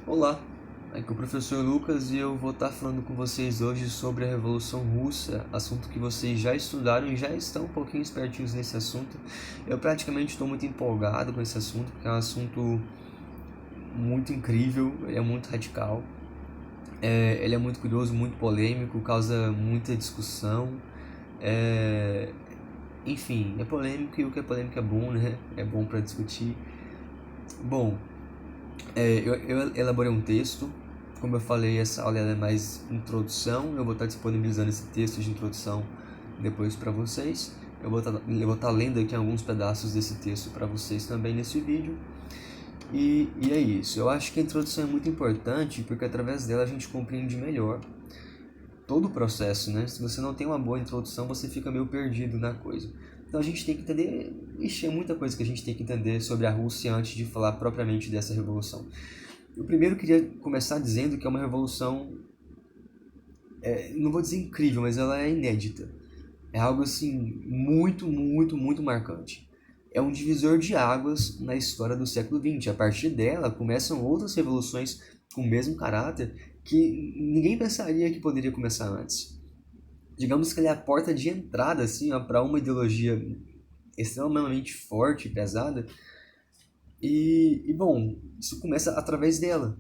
Olá, aqui é o professor Lucas e eu vou estar falando com vocês hoje sobre a Revolução Russa, assunto que vocês já estudaram e já estão um pouquinho espertinhos nesse assunto. Eu praticamente estou muito empolgado com esse assunto, porque é um assunto muito incrível, ele é muito radical, ele é muito curioso, muito polêmico, causa muita discussão. É... Enfim, é polêmico e o que é polêmico é bom, né? É bom para discutir. Bom, eu elaborei um texto. Como eu falei, essa aula é mais introdução. Eu vou estar disponibilizando esse texto de introdução depois para vocês. Eu vou estar lendo aqui alguns pedaços desse texto para vocês também nesse vídeo. E é isso. Eu acho que a introdução é muito importante porque através dela a gente compreende melhor todo o processo, né? Se você não tem uma boa introdução, você fica meio perdido na coisa. Então a gente tem que entender, é muita coisa que a gente tem que entender sobre a Rússia antes de falar propriamente dessa revolução. Eu primeiro queria começar dizendo que é uma revolução, não vou dizer incrível, mas ela é inédita. É algo assim muito, muito, muito marcante. É um divisor de águas na história do século XX. A partir dela começam outras revoluções com o mesmo caráter que ninguém pensaria que poderia começar antes. Digamos que ele é a porta de entrada assim, para uma ideologia extremamente forte e pesada. Bom, isso começa através dela.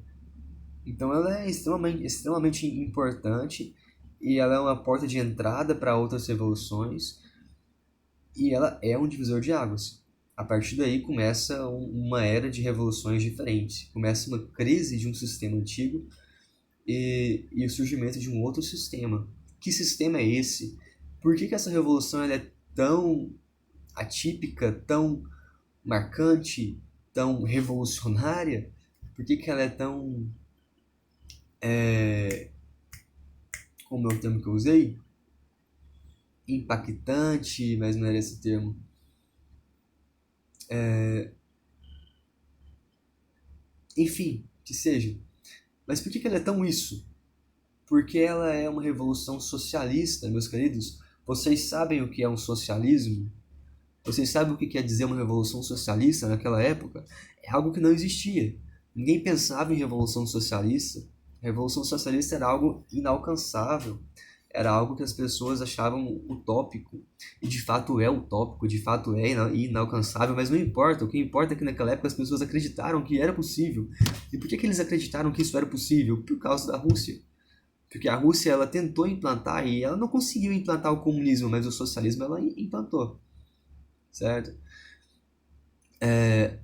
Então ela é extremamente importante e ela é uma porta de entrada para outras revoluções e ela é um divisor de águas. A partir daí começa uma era de revoluções diferentes. Começa uma crise de um sistema antigo e o surgimento de um outro sistema. Que sistema é esse? Por que essa revolução ela é tão atípica, tão marcante, tão revolucionária? Por que ela é tão, como é o termo que eu usei? Impactante, mas não era esse termo. Enfim, que seja. Mas por que ela é tão isso? Porque ela é uma revolução socialista, meus queridos. Vocês sabem o que é um socialismo? Vocês sabem o que quer dizer uma revolução socialista naquela época? É algo que não existia. Ninguém pensava em revolução socialista. A revolução socialista era algo inalcançável. Era algo que as pessoas achavam utópico. E de fato é utópico, de fato é inalcançável, mas não importa. O que importa é que naquela época as pessoas acreditaram que era possível. E por que eles acreditaram que isso era possível? Por causa da Rússia. Porque a Rússia ela tentou implantar e ela não conseguiu implantar o comunismo, mas o socialismo ela implantou, certo?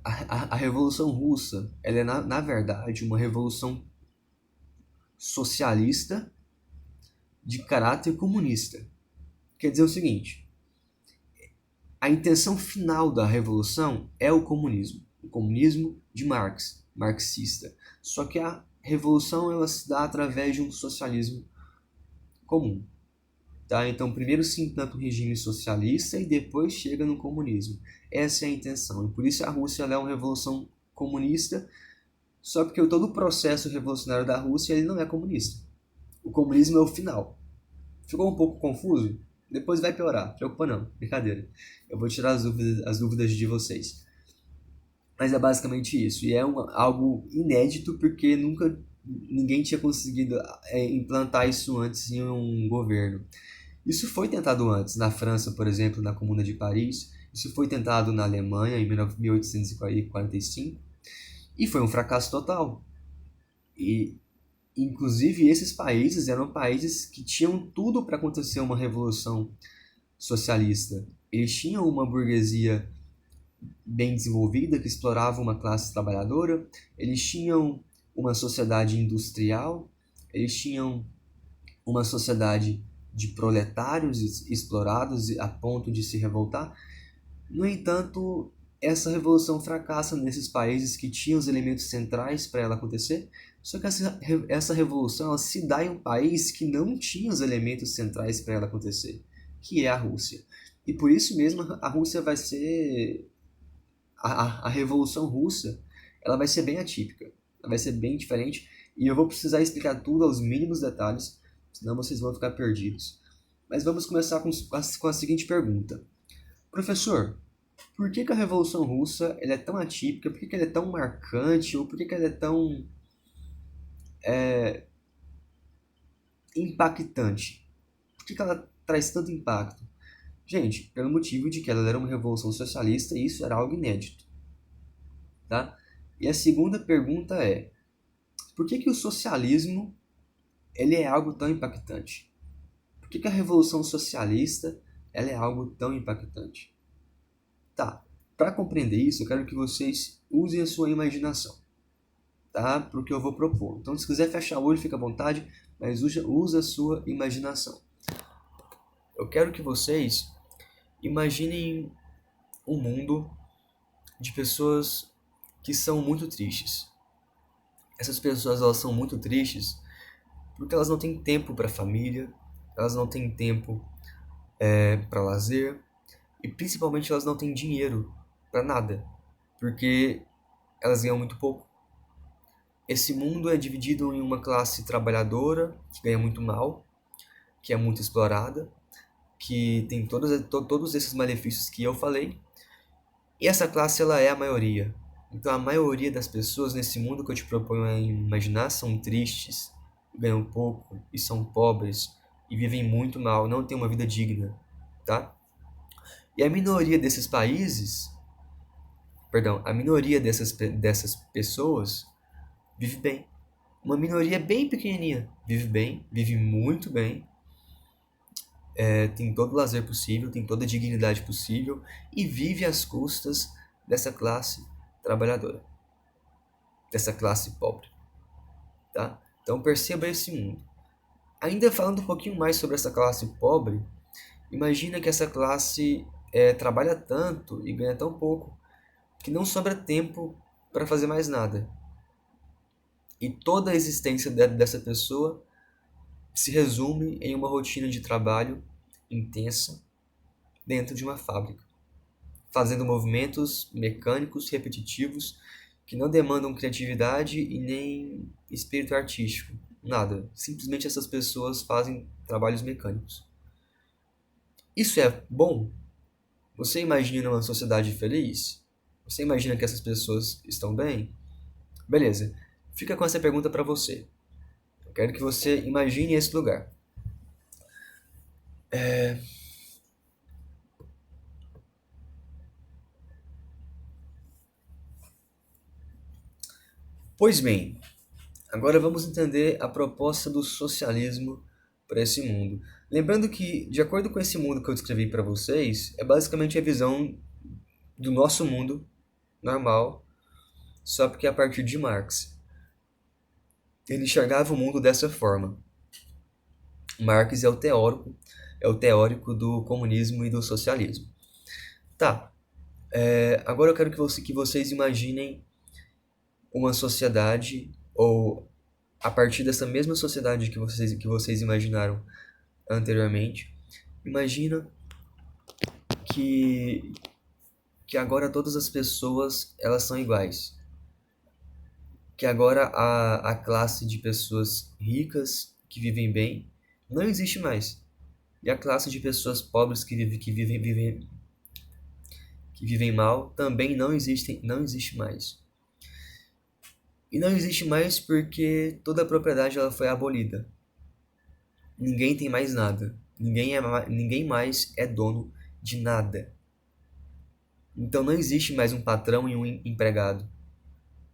A Revolução Russa ela é, na verdade, uma revolução socialista de caráter comunista. Quer dizer o seguinte, a intenção final da revolução é o comunismo de Marx, marxista. Só que a revolução ela se dá através de um socialismo comum. Tá? Então, primeiro se implanta o regime socialista e depois chega no comunismo. Essa é a intenção. E por isso a Rússia ela é uma revolução comunista, só porque todo o processo revolucionário da Rússia ele não é comunista. O comunismo é o final. Ficou um pouco confuso? Depois vai piorar. Preocupa não, brincadeira. Eu vou tirar as dúvidas de vocês. Mas é basicamente isso. E é algo inédito porque nunca ninguém tinha conseguido implantar isso antes em um governo. Isso foi tentado antes, na França, por exemplo, na Comuna de Paris. Isso foi tentado na Alemanha em 1845 e foi um fracasso total. E, inclusive, esses países eram países que tinham tudo para acontecer uma revolução socialista. Eles tinham uma burguesia bem desenvolvida que explorava uma classe trabalhadora, eles tinham uma sociedade industrial, eles tinham uma sociedade de proletários explorados a ponto de se revoltar. No entanto, essa revolução fracassa nesses países que tinham os elementos centrais para ela acontecer, só que essa revolução ela se dá em um país que não tinha os elementos centrais para ela acontecer, que é a Rússia. E por isso mesmo a Rússia vai ser a Revolução Russa, ela vai ser bem atípica, ela vai ser bem diferente e eu vou precisar explicar tudo aos mínimos detalhes, senão vocês vão ficar perdidos. Mas vamos começar com a seguinte pergunta. Professor, por que a Revolução Russa ela é tão atípica? Por que ela é tão marcante? Ou por que ela é tão impactante. Por que ela traz tanto impacto? Gente, pelo motivo de que ela era uma revolução socialista e isso era algo inédito, tá? E a segunda pergunta é: por que o socialismo ele é algo tão impactante? Por que a revolução socialista ela é algo tão impactante? Tá, para compreender isso, eu quero que vocês usem a sua imaginação, tá? Para o que eu vou propor. Então, se quiser fechar o olho, fica à vontade, mas use a sua imaginação. Eu quero que vocês imaginem um mundo de pessoas que são muito tristes. Essas pessoas elas são muito tristes porque elas não têm tempo para a família, elas não têm tempo para lazer e principalmente elas não têm dinheiro para nada, porque elas ganham muito pouco. Esse mundo é dividido em uma classe trabalhadora que ganha muito mal, que é muito explorada, que tem todos esses malefícios que eu falei, e essa classe ela é a maioria. Então a maioria das pessoas nesse mundo que eu te proponho a imaginar são tristes, ganham pouco e são pobres e vivem muito mal, não têm uma vida digna, tá? E a minoria desses países, perdão, a minoria dessas pessoas vive bem. Uma minoria bem pequenininha vive bem, vive muito bem, tem todo o lazer possível, tem toda a dignidade possível e vive às custas dessa classe trabalhadora, dessa classe pobre, tá? Então perceba esse mundo. Ainda falando um pouquinho mais sobre essa classe pobre, imagina que essa classe trabalha tanto e ganha tão pouco que não sobra tempo para fazer mais nada. E toda a existência dessa pessoa se resume em uma rotina de trabalho intensa dentro de uma fábrica, fazendo movimentos mecânicos repetitivos que não demandam criatividade e nem espírito artístico. Nada. Simplesmente essas pessoas fazem trabalhos mecânicos. Isso é bom? Você imagina uma sociedade feliz? Você imagina que essas pessoas estão bem? Beleza. Fica com essa pergunta para você. Eu quero que você imagine esse lugar. Pois bem, agora vamos entender a proposta do socialismo para esse mundo. Lembrando que, de acordo com esse mundo que eu descrevi para vocês, é basicamente a visão do nosso mundo normal, só porque é a partir de Marx. Ele enxergava o mundo dessa forma. Marx é o teórico do comunismo e do socialismo. Tá, agora eu quero que vocês imaginem uma sociedade, ou a partir dessa mesma sociedade que vocês imaginaram anteriormente, imagina que, que agora todas as pessoas elas são iguais. Que agora a classe de pessoas ricas que vivem bem não existe mais. E a classe de pessoas pobres que vivem mal também não existe mais. E não existe mais porque toda a propriedade ela foi abolida. Ninguém tem mais nada. Ninguém mais é dono de nada. Então não existe mais um patrão e um empregado.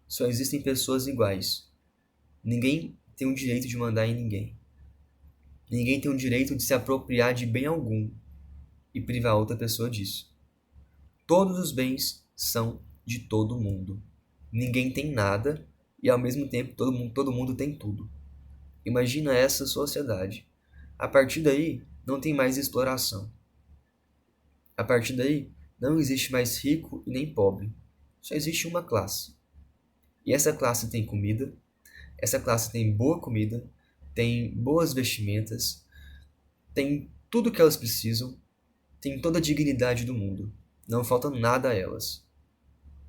Só existem pessoas iguais. Ninguém tem o direito de mandar em ninguém. Ninguém tem o direito de se apropriar de bem algum e privar outra pessoa disso. Todos os bens são de todo mundo. Ninguém tem nada e ao mesmo tempo todo mundo tem tudo. Imagina essa sociedade. A partir daí, não tem mais exploração. A partir daí, não existe mais rico e nem pobre. Só existe uma classe. E essa classe tem comida, essa classe tem boa comida, tem boas vestimentas, tem tudo o que elas precisam, tem toda a dignidade do mundo. Não falta nada a elas.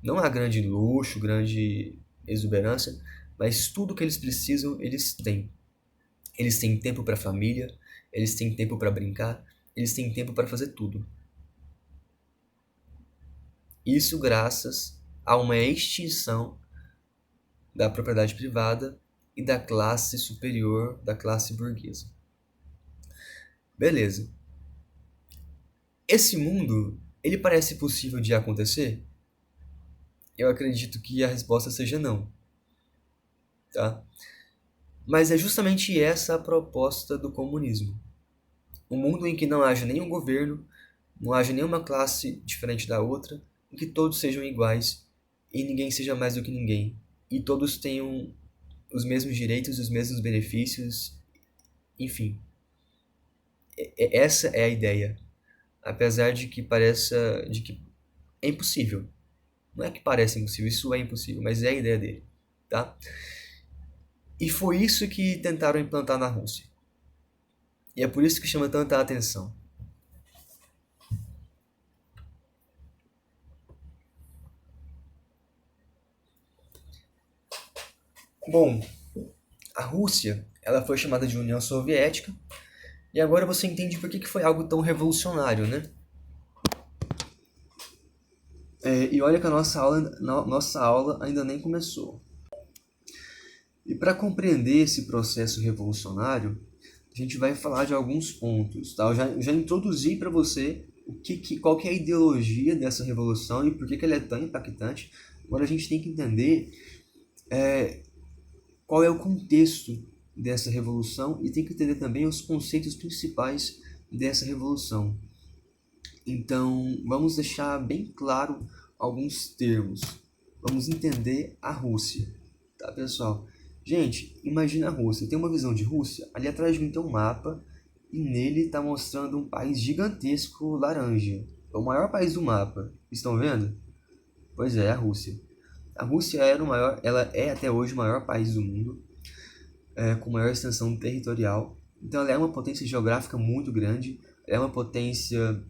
Não há grande luxo, grande exuberância, mas tudo o que eles precisam, eles têm. Eles têm tempo para a família, eles têm tempo para brincar, eles têm tempo para fazer tudo. Isso graças a uma extinção da propriedade privada e da classe superior, da classe burguesa. Beleza. Esse mundo, ele parece possível de acontecer? Eu acredito que a resposta seja não, tá? Mas é justamente essa a proposta do comunismo. Um mundo em que não haja nenhum governo, não haja nenhuma classe diferente da outra, em que todos sejam iguais e ninguém seja mais do que ninguém, e todos tenham os mesmos direitos, os mesmos benefícios, enfim. Essa é a ideia, apesar de que é impossível. Não é que parece impossível, isso é impossível, mas é a ideia dele, tá? E foi isso que tentaram implantar na Rússia. E é por isso que chama tanta atenção. Bom, a Rússia, ela foi chamada de União Soviética, e agora você entende por que foi algo tão revolucionário, né? E olha que a nossa aula ainda nem começou. E para compreender esse processo revolucionário, a gente vai falar de alguns pontos, tá? Eu já introduzi para você qual que é a ideologia dessa revolução e por que ela é tão impactante. Agora a gente tem que entender qual é o contexto dessa revolução e tem que entender também os conceitos principais dessa revolução. Então, vamos deixar bem claro alguns termos. Vamos entender a Rússia, tá, pessoal? Gente, imagina a Rússia. Tem uma visão de Rússia? Ali atrás de mim tem um mapa e nele está mostrando um país gigantesco laranja. É o maior país do mapa. Estão vendo? Pois é, a Rússia. A Rússia era o maior, ela é até hoje o maior país do mundo, com maior extensão territorial. Então ela é uma potência geográfica muito grande, é uma potência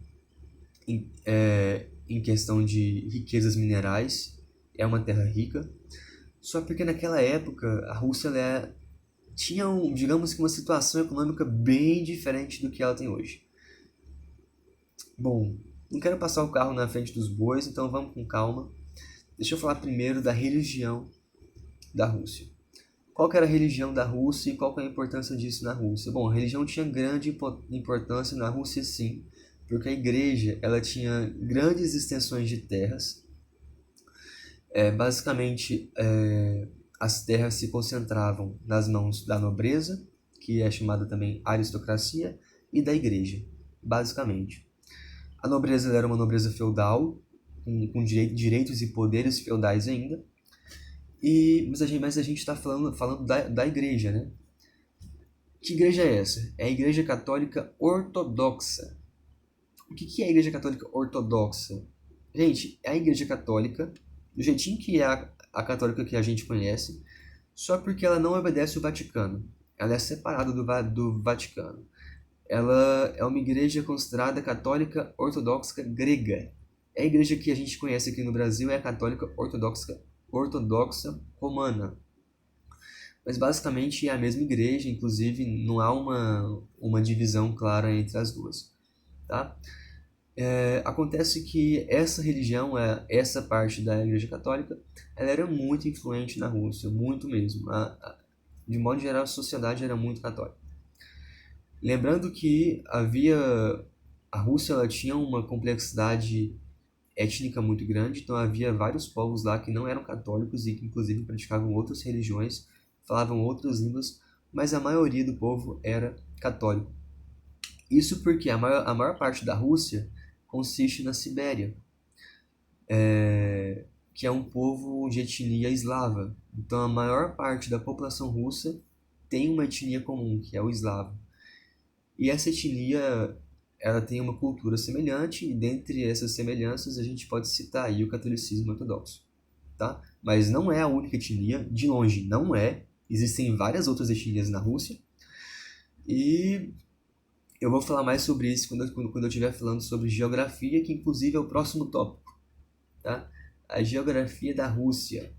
em questão de riquezas minerais, é uma terra rica. Só porque naquela época a Rússia tinha, digamos que uma situação econômica bem diferente do que ela tem hoje. Bom, não quero passar o carro na frente dos bois, então vamos com calma. Deixa eu falar primeiro da religião da Rússia. Qual que era a religião da Rússia e qual que é a importância disso na Rússia? Bom, a religião tinha grande importância na Rússia, sim, porque a igreja ela tinha grandes extensões de terras. Basicamente, as terras se concentravam nas mãos da nobreza, que é chamada também aristocracia, e da igreja, basicamente. A nobreza era uma nobreza feudal, com direitos e poderes feudais ainda, mas a gente está falando da igreja, né? Que igreja é essa? É a Igreja Católica Ortodoxa. O que é a Igreja Católica Ortodoxa? Gente, é a Igreja Católica, do jeitinho que é a católica que a gente conhece, só porque ela não obedece o Vaticano. Ela é separada do Vaticano. Ela é uma igreja considerada católica ortodoxa grega. É a igreja que a gente conhece aqui no Brasil é a católica ortodoxa romana. Mas basicamente é a mesma igreja, inclusive não há uma divisão clara entre as duas. Tá? Acontece que essa religião, essa parte da Igreja Católica, ela era muito influente na Rússia, muito mesmo. De modo geral, a sociedade era muito católica. Lembrando que a Rússia ela tinha uma complexidade étnica muito grande, então havia vários povos lá que não eram católicos e que inclusive praticavam outras religiões, falavam outras línguas, mas a maioria do povo era católico. Isso porque a maior parte da Rússia consiste na Sibéria, que é um povo de etnia eslava. Então a maior parte da população russa tem uma etnia comum, que é o eslavo. E essa etnia ela tem uma cultura semelhante, e dentre essas semelhanças a gente pode citar aí o catolicismo ortodoxo. Tá? Mas não é a única etnia, de longe não é. Existem várias outras etnias na Rússia. E eu vou falar mais sobre isso quando eu estiver falando sobre geografia, que inclusive é o próximo tópico. Tá? A geografia da Rússia.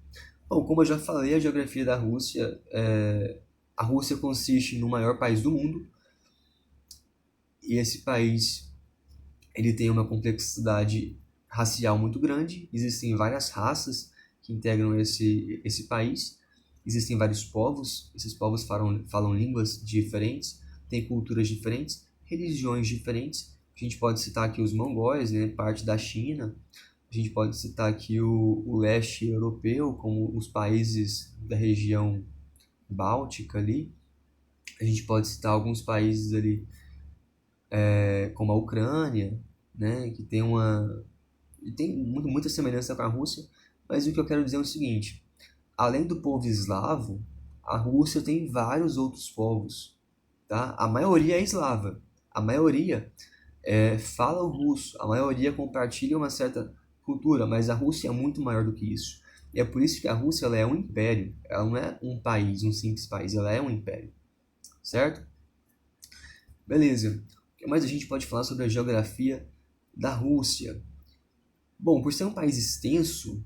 Bom, como eu já falei, a geografia da Rússia, a Rússia consiste no maior país do mundo, e esse país ele tem uma complexidade racial muito grande, existem várias raças que integram esse país, existem vários povos, esses povos falam línguas diferentes, têm culturas diferentes, religiões diferentes. A gente pode citar aqui os mongóis, né, parte da China. A gente pode citar aqui o leste europeu, como os países da região báltica ali. A gente pode citar alguns países ali, como a Ucrânia, né, que tem muita semelhança com a Rússia, mas o que eu quero dizer é o seguinte: além do povo eslavo, a Rússia tem vários outros povos, tá? A maioria é eslava, a maioria fala o russo, a maioria compartilha uma certa cultura, mas a Rússia é muito maior do que isso. E é por isso que a Rússia ela é um império, ela não é um país, um simples país, ela é um império, certo? Beleza. O que mais a gente pode falar sobre a geografia da Rússia? Bom, por ser um país extenso,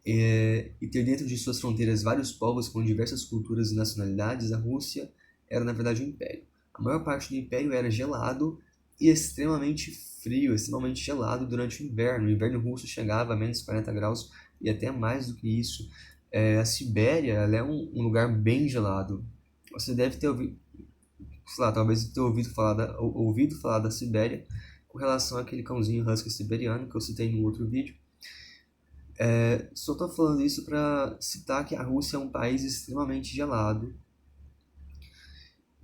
e ter dentro de suas fronteiras vários povos com diversas culturas e nacionalidades, a Rússia era na verdade um império. A maior parte do império era gelado e extremamente frio, extremamente gelado durante o inverno. O inverno russo chegava a menos 40 graus e até mais do que isso. A Sibéria ela é um lugar bem gelado. Você deve ter ouvido, sei lá, talvez ter ouvido falar da Sibéria com relação àquele cãozinho husky siberiano que eu citei no outro vídeo. Só estou falando isso para citar que a Rússia é um país extremamente gelado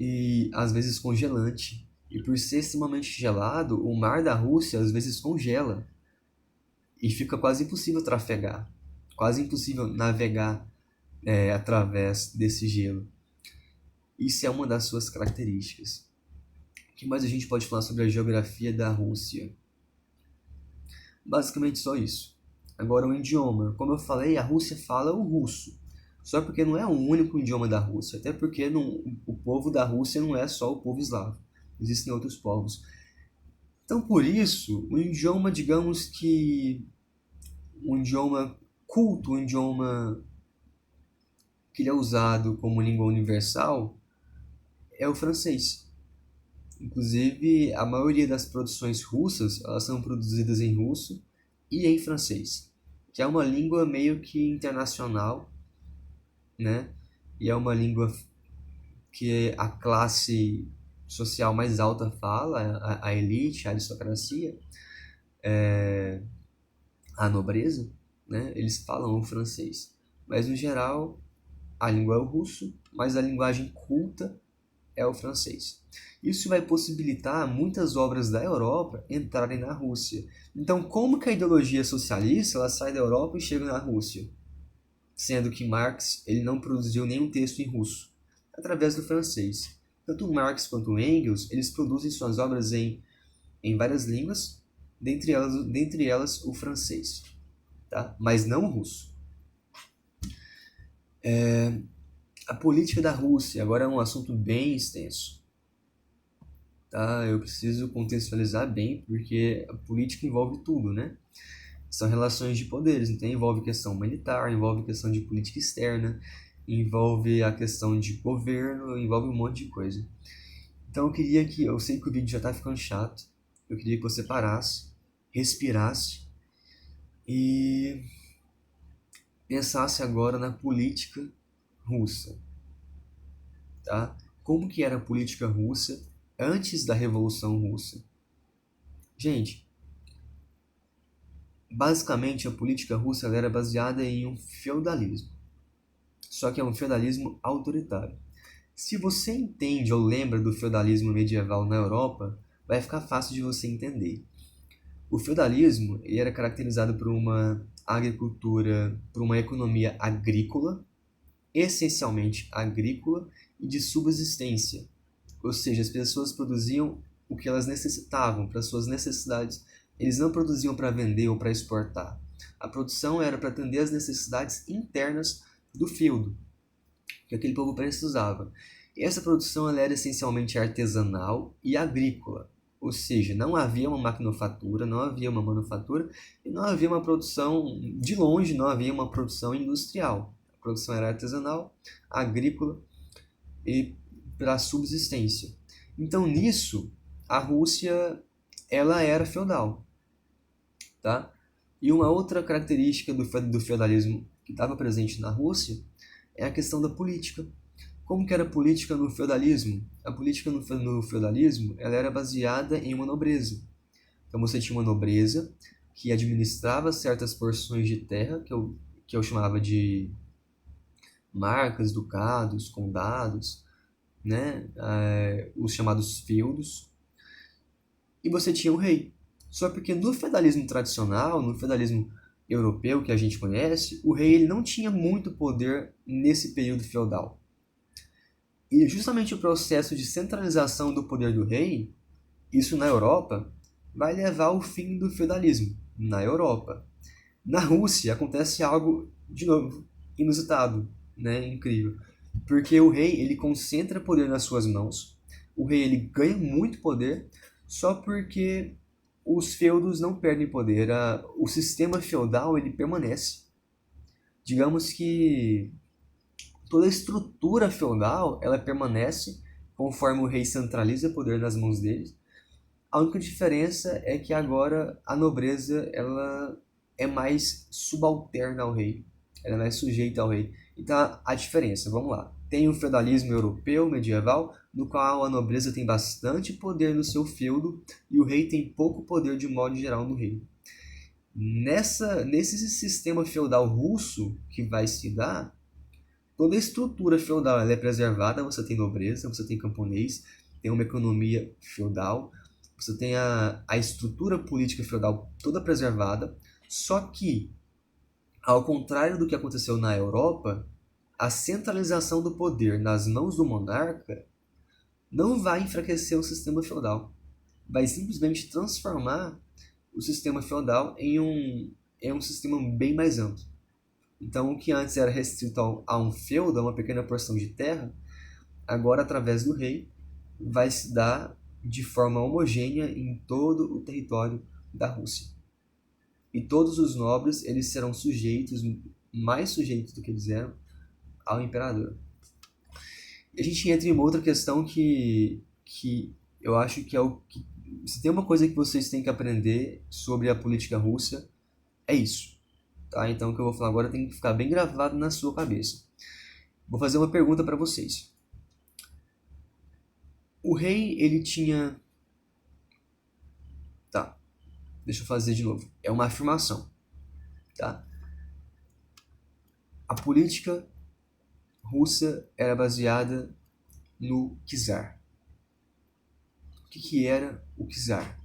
e às vezes congelante. E por ser extremamente gelado, o mar da Rússia às vezes congela e fica quase impossível trafegar, quase impossível navegar através desse gelo. Isso é uma das suas características. O que mais a gente pode falar sobre a geografia da Rússia? Basicamente só isso. Agora, o idioma. Como eu falei, a Rússia fala o russo. Só porque não é o único idioma da Rússia. Até porque o povo da Rússia não é só o povo eslavo. Existem outros povos. Então, por isso, o idioma, digamos que... um idioma culto, um idioma que ele é usado como língua universal, é o francês. Inclusive, a maioria das produções russas, elas são produzidas em russo e em francês, que é uma língua meio que internacional, né? E é uma língua que a classe social mais alta fala, a elite, a aristocracia, a nobreza, né? Eles falam o francês. Mas, no geral, a língua é o russo, mas a linguagem culta é o francês. Isso vai possibilitar muitas obras da Europa entrarem na Rússia. Então, como que a ideologia socialista ela sai da Europa e chega na Rússia? Sendo que Marx ele não produziu nenhum texto em russo, através do francês. Tanto Marx quanto Engels eles produzem suas obras em várias línguas, dentre elas o francês, tá? Mas não o russo. A política da Rússia agora é um assunto bem extenso. Tá? Eu preciso contextualizar bem, porque a política envolve tudo, né? São relações de poderes, então envolve questão militar, envolve questão de política externa, envolve a questão de governo, envolve um monte de coisa. Então eu sei que o vídeo já está ficando chato, eu queria que você parasse, respirasse e pensasse agora na política russa, tá? Como que era a política russa antes da Revolução Russa? Gente, basicamente a política russa era baseada em um feudalismo. Só que é um feudalismo autoritário. Se você entende ou lembra do feudalismo medieval na Europa, vai ficar fácil de você entender. O feudalismo ele era caracterizado por uma agricultura, por uma economia agrícola, essencialmente agrícola e de subsistência. Ou seja, as pessoas produziam o que elas necessitavam para suas necessidades. Eles não produziam para vender ou para exportar. A produção era para atender às necessidades internas do feudo, que aquele povo precisava. E essa produção ela era essencialmente artesanal e agrícola. Ou seja, não havia uma maquinofatura, não havia uma manufatura e não havia uma produção, de longe não havia uma produção industrial. A produção era artesanal, agrícola e para subsistência. Então nisso a Rússia ela era feudal, tá? E uma outra característica do feudalismo que estava presente na Rússia é a questão da política. Como que era a política no feudalismo? A política no feudalismo ela era baseada em uma nobreza. Então você tinha uma nobreza que administrava certas porções de terra, que eu chamava de marcas, ducados, condados, né? Os chamados feudos, e você tinha o rei. Só porque no feudalismo tradicional, no feudalismo europeu que a gente conhece, o rei ele não tinha muito poder nesse período feudal. E justamente o processo de centralização do poder do rei, isso na Europa, vai levar ao fim do feudalismo na Europa. Na Rússia acontece algo, de novo, inusitado, né? Incrível. Porque o rei ele concentra poder nas suas mãos, o rei ele ganha muito poder, só porque os feudos não perdem poder, o sistema feudal ele permanece. Digamos que toda a estrutura feudal ela permanece conforme o rei centraliza poder nas mãos dele. A única diferença é que agora a nobreza ela é mais subalterna ao rei, ela é mais sujeita ao rei. Então a diferença, vamos lá. Tem o feudalismo europeu medieval, no qual a nobreza tem bastante poder no seu feudo e o rei tem pouco poder de modo geral no reino. Nesse sistema feudal russo que vai se dar, toda a estrutura feudal ela é preservada, você tem nobreza, você tem camponês, tem uma economia feudal, você tem a estrutura política feudal toda preservada, só que, ao contrário do que aconteceu na Europa, a centralização do poder nas mãos do monarca não vai enfraquecer o sistema feudal, vai simplesmente transformar o sistema feudal em um sistema bem mais amplo. Então, o que antes era restrito a um feudo, a uma pequena porção de terra, agora, através do rei, vai se dar de forma homogênea em todo o território da Rússia. E todos os nobres eles serão sujeitos, mais sujeitos do que eles eram, ao imperador. E a gente entra em uma outra questão que eu acho que é o que... Se tem uma coisa que vocês têm que aprender sobre a política russa, é isso. Tá? Então, o que eu vou falar agora tem que ficar bem gravado na sua cabeça. Vou fazer uma pergunta para vocês. O rei, ele tinha... Tá, deixa eu fazer de novo. É uma afirmação. Tá? A política russa era baseada no czar. O que era o czar?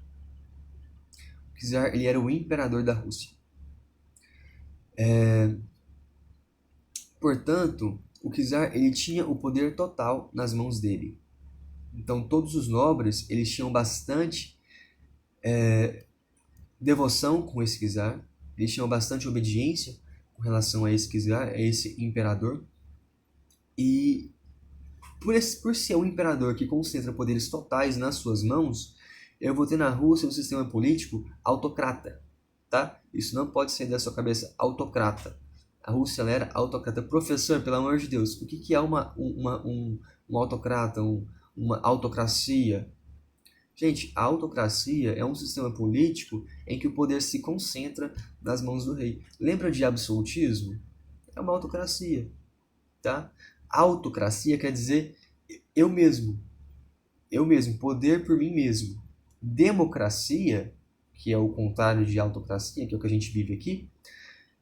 O czar ele era o imperador da Rússia. Portanto, o czar ele tinha o poder total nas mãos dele. Então, todos os nobres eles tinham bastante devoção com esse czar, eles tinham bastante obediência com relação a esse czar, a esse imperador. E por ser um imperador que concentra poderes totais nas suas mãos, eu vou ter na Rússia um sistema político autocrata, tá? Isso não pode sair da sua cabeça, autocrata. A Rússia ela era autocrata. Professor, pelo amor de Deus, o que é um autocrata, uma autocracia? Gente, a autocracia é um sistema político em que o poder se concentra nas mãos do rei. Lembra de absolutismo? É uma autocracia, tá? Autocracia quer dizer eu mesmo, poder por mim mesmo. Democracia, que é o contrário de autocracia, que é o que a gente vive aqui,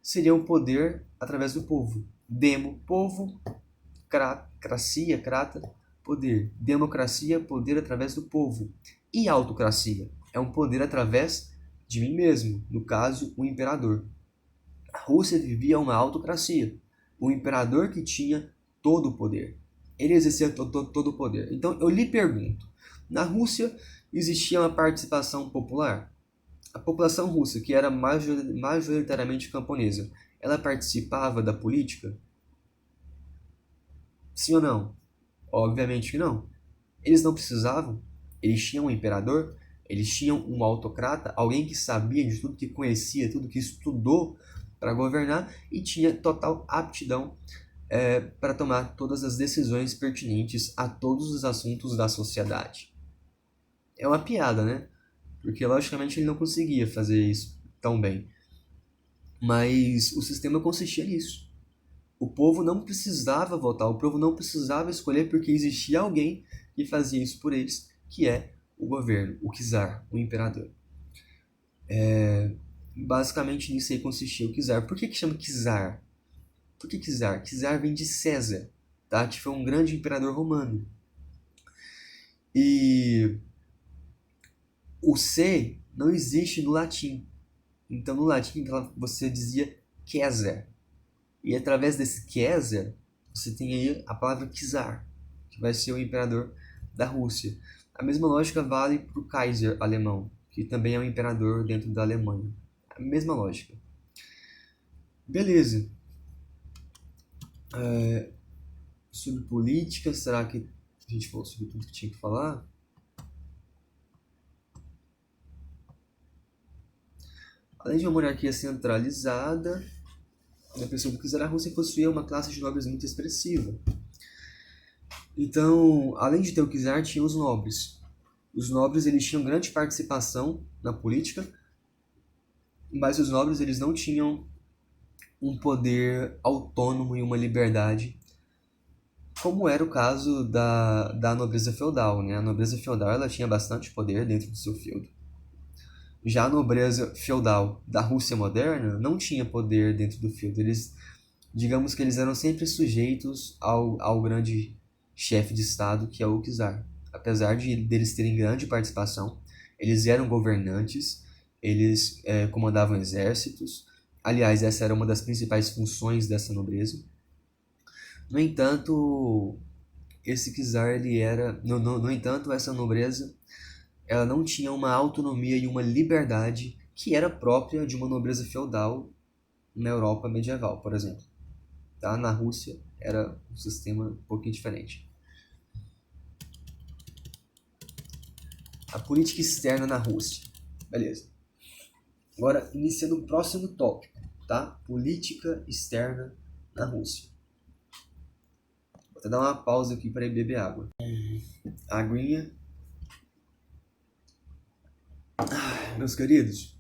seria um poder através do povo. Demo, povo, cracia, crata, poder. Democracia, poder através do povo. E autocracia é um poder através de mim mesmo, no caso, o imperador. A Rússia vivia uma autocracia, o imperador que tinha todo o poder. Ele exercia todo o poder. Então eu lhe pergunto, na Rússia existia uma participação popular? A população russa, que era majoritariamente camponesa, ela participava da política? Sim ou não? Obviamente que não. Eles não precisavam. Eles tinham um imperador, eles tinham um autocrata, alguém que sabia de tudo, que conhecia tudo, que estudou para governar e tinha total aptidão para tomar todas as decisões pertinentes a todos os assuntos da sociedade. É uma piada, né? Porque logicamente ele não conseguia fazer isso tão bem. Mas o sistema consistia nisso. O povo não precisava votar, o povo não precisava escolher porque existia alguém que fazia isso por eles, que é o governo, o czar, o imperador. Basicamente nisso aí consistia o czar. Por que chama czar? Por que czar? Czar vem de César, tá? Que foi um grande imperador romano. E o C não existe no latim. Então no latim você dizia Caesar. E através desse Caesar, você tem aí a palavra czar, que vai ser o imperador da Rússia. A mesma lógica vale para o Kaiser alemão, que também é um imperador dentro da Alemanha. A mesma lógica. Beleza. Sobre política, será que a gente falou sobre tudo que tinha que falar? Além de uma monarquia centralizada, na pessoa do czar, a Rússia possuía uma classe de nobres muito expressiva. Então, além de ter o czar, tinha os nobres. Os nobres eles tinham grande participação na política, mas os nobres eles não tinham um poder autônomo e uma liberdade, como era o caso da nobreza feudal, né? A nobreza feudal ela tinha bastante poder dentro do seu feudo. Já a nobreza feudal da Rússia moderna não tinha poder dentro do feudo. Eles, digamos que eles eram sempre sujeitos ao grande chefe de estado, que é o czar. Apesar de deles terem grande participação, eles eram governantes, eles comandavam exércitos. Aliás, essa era uma das principais funções dessa nobreza. No entanto, esse czar ele era, no entanto, essa nobreza ela não tinha uma autonomia e uma liberdade que era própria de uma nobreza feudal na Europa medieval, por exemplo. Tá? Na Rússia era um sistema um pouquinho diferente. A política externa na Rússia. Beleza. Agora, iniciando o próximo tópico, tá? Política externa na Rússia. Vou até dar uma pausa aqui para ir beber água. Aguinha. Meus queridos,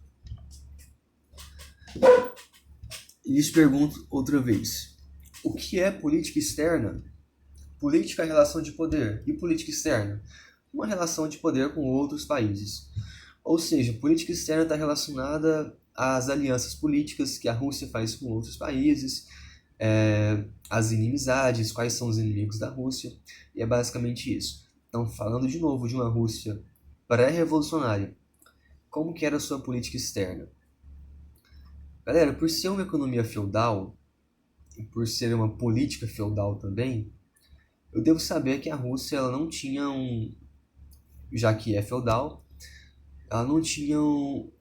lhes pergunto outra vez. O que é política externa? Política é relação de poder. E política externa? Uma relação de poder com outros países. Ou seja, política externa está relacionada às alianças políticas que a Rússia faz com outros países, as inimizades, quais são os inimigos da Rússia, e é basicamente isso. Então, falando de novo de uma Rússia pré-revolucionária, como que era a sua política externa? Galera, por ser uma economia feudal, e por ser uma política feudal também, eu devo saber que a Rússia ela não tinha já que é feudal, ela não tinha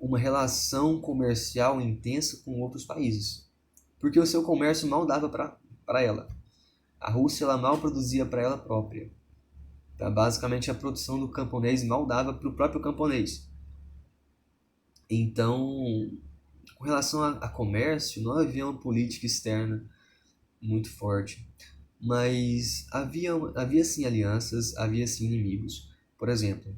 uma relação comercial intensa com outros países, porque o seu comércio mal dava para ela. A Rússia ela mal produzia para ela própria. Tá? Basicamente, a produção do camponês mal dava para o próprio camponês. Então, com relação a comércio, não havia uma política externa muito forte. Mas havia sim alianças, havia sim inimigos. Por exemplo,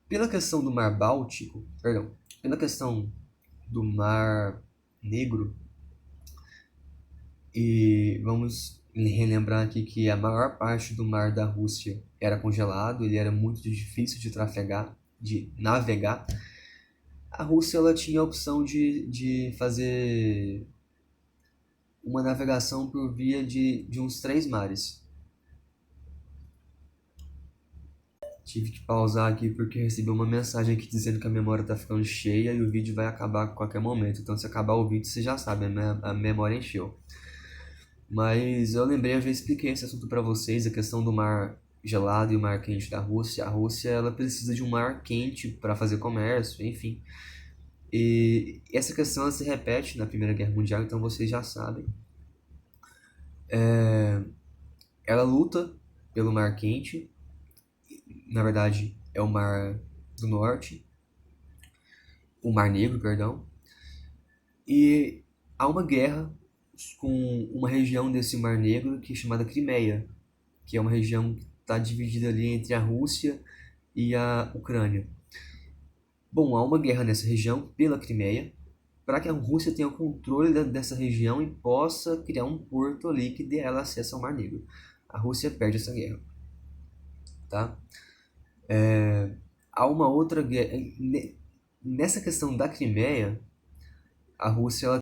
pela questão do Mar Báltico, perdão, pela questão do Mar Negro, e vamos relembrar aqui que a maior parte do mar da Rússia era congelado, ele era muito difícil de navegar. A Rússia ela tinha a opção de fazer uma navegação por via de uns 3 mares. Tive que pausar aqui porque recebi uma mensagem aqui dizendo que a memória está ficando cheia e o vídeo vai acabar a qualquer momento. Então, se acabar o vídeo, você já sabe, a memória encheu. Mas eu lembrei, eu já expliquei esse assunto para vocês, a questão do mar gelado e o mar quente da Rússia. A Rússia ela precisa de um mar quente para fazer comércio, enfim. E essa questão ela se repete na Primeira Guerra Mundial, então vocês já sabem. Ela luta pelo mar quente, na verdade é o mar do norte, o mar negro, perdão. E há uma guerra com uma região desse mar negro que é chamada Crimeia, que é uma região que está dividida ali entre a Rússia e a Ucrânia. Bom, há uma guerra nessa região pela Crimeia, para que a Rússia tenha o controle dessa região e possa criar um porto ali que dê ela acesso ao Mar Negro. A Rússia perde essa guerra, tá? Há uma outra guerra nessa questão da Crimeia. A Rússia ela